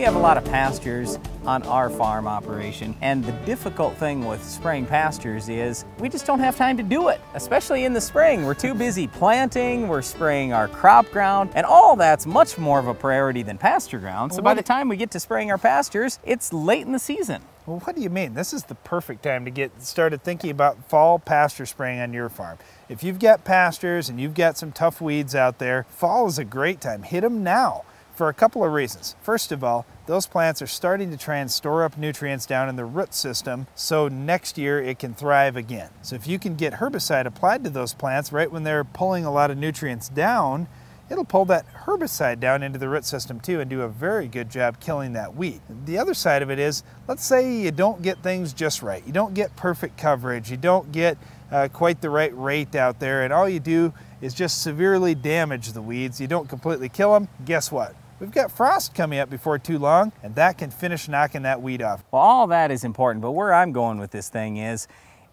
We have a lot of pastures on our farm operation, and the difficult thing with spraying pastures is we just don't have time to do it, especially in the spring. We're too busy planting, we're spraying our crop ground, and all that's much more of a priority than pasture ground. So by the time we get to spraying our pastures, it's late in the season. Well, what do you mean? This is the perfect time to get started thinking about fall pasture spraying on your farm. If you've got pastures and you've got some tough weeds out there, fall is a great time. Hit them now for a couple of reasons. First of all, those plants are starting to try and store up nutrients down in the root system so next year it can thrive again. So if you can get herbicide applied to those plants right when they're pulling a lot of nutrients down, it'll pull that herbicide down into the root system too and do a very good job killing that weed. The other side of it is, let's say you don't get things just right. You don't get perfect coverage. You don't get quite the right rate out there, and all you do is just severely damage the weeds. You don't completely kill them. Guess what? We've got frost coming up before too long, and that can finish knocking that weed off. Well, all that is important, but where I'm going with this thing is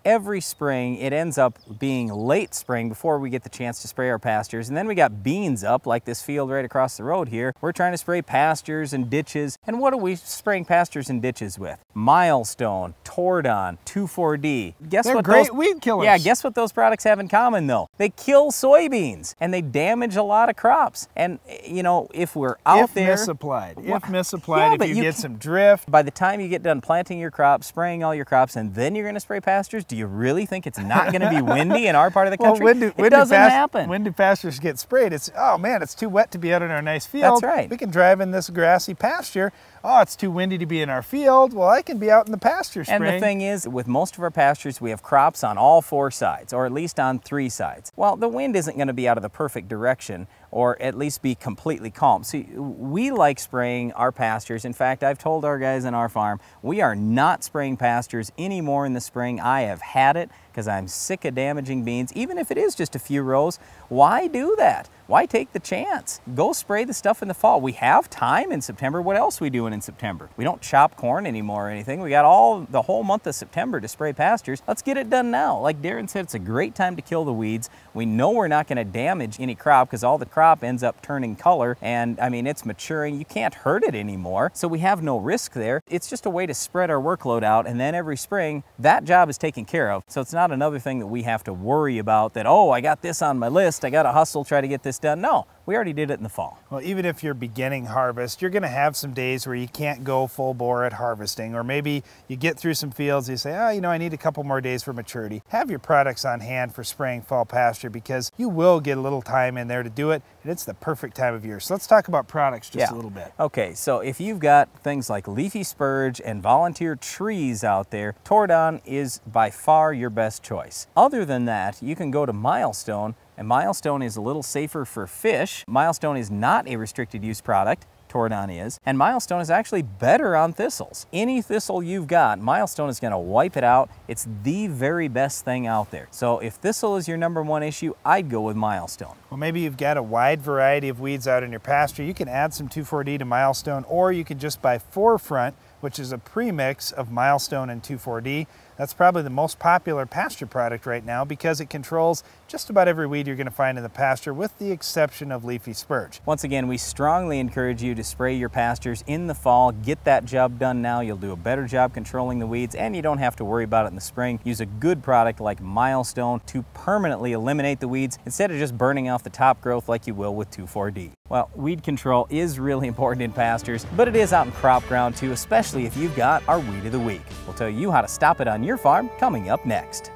every spring it ends up being late spring before we get the chance to spray our pastures, and then we got beans up like this field right across the road here. We're trying to spray pastures and ditches, and what are we spraying pastures and ditches with? Milestone, Tordon, 2,4-D. Guess They're what? great weed killers. Yeah, guess what those products have in common though? They kill soybeans and they damage a lot of crops. And you know, if we're out there, misapplied, well, if misapplied, yeah, if you get some drift. By the time you get done planting your crops, spraying all your crops, and then you're going to spray pastures, do you really think it's not going to be windy in our part of the country? Well, it doesn't happen. When do pastures get sprayed? It's, oh man, it's too wet to be out in our nice field. That's right. We can drive in this grassy pasture. Oh, it's too windy to be in our field. Well, I can be out in the pasture spraying. And the thing is, with most of our pastures, we have crops on all 4 sides, or at least on 3 sides. Well, the wind isn't going to be out of the perfect direction, or at least be completely calm. See, we like spraying our pastures. In fact, I've told our guys on our farm, we are not spraying pastures anymore in the spring. I have had it because I'm sick of damaging beans. Even if it is just a few rows, why do that? Why take the chance? Go spray the stuff in the fall. We have time in September. What else are we doing in September? We don't chop corn anymore or anything. We got the whole month of September to spray pastures. Let's get it done now. Like Darren said, it's a great time to kill the weeds. We know we're not going to damage any crop because all the crop ends up turning color, and I mean, it's maturing. You can't hurt it anymore, so we have no risk there. It's just a way to spread our workload out, and then every spring, that job is taken care of. So it's not another thing that we have to worry about that, oh, I got this on my list, I got to hustle, try to get this done. No, we already did it in the fall. Well, even if you're beginning harvest, you're going to have some days where you can't go full bore at harvesting, or maybe you get through some fields, you say, oh, you know, I need a couple more days for maturity. Have your products on hand for spraying fall pasture because you will get a little time in there to do it, and it's the perfect time of year. So let's talk about products just a little bit. Okay, so if you've got things like leafy spurge and volunteer trees out there, Tordon is by far your best choice. Other than that, you can go to Milestone, and Milestone is a little safer for fish. Milestone is not a restricted use product. Tordon is, and Milestone is actually better on thistles. Any thistle you've got, Milestone is going to wipe it out. It's the very best thing out there. So if thistle is your #1 issue, I'd go with Milestone. Well, maybe you've got a wide variety of weeds out in your pasture. You can add some 2,4-D to Milestone, or you can just buy Forefront, which is a premix of Milestone and 2,4-D. That's probably the most popular pasture product right now because it controls just about every weed you're going to find in the pasture with the exception of leafy spurge. Once again, we strongly encourage you to spray your pastures in the fall. Get that job done now. You'll do a better job controlling the weeds, and you don't have to worry about it in the spring. Use a good product like Milestone to permanently eliminate the weeds instead of just burning off the top growth like you will with 2,4-D. Well, weed control is really important in pastures, but it is out in crop ground too, especially if you've got our Weed of the Week. We'll tell you how to stop it on your farm coming up next.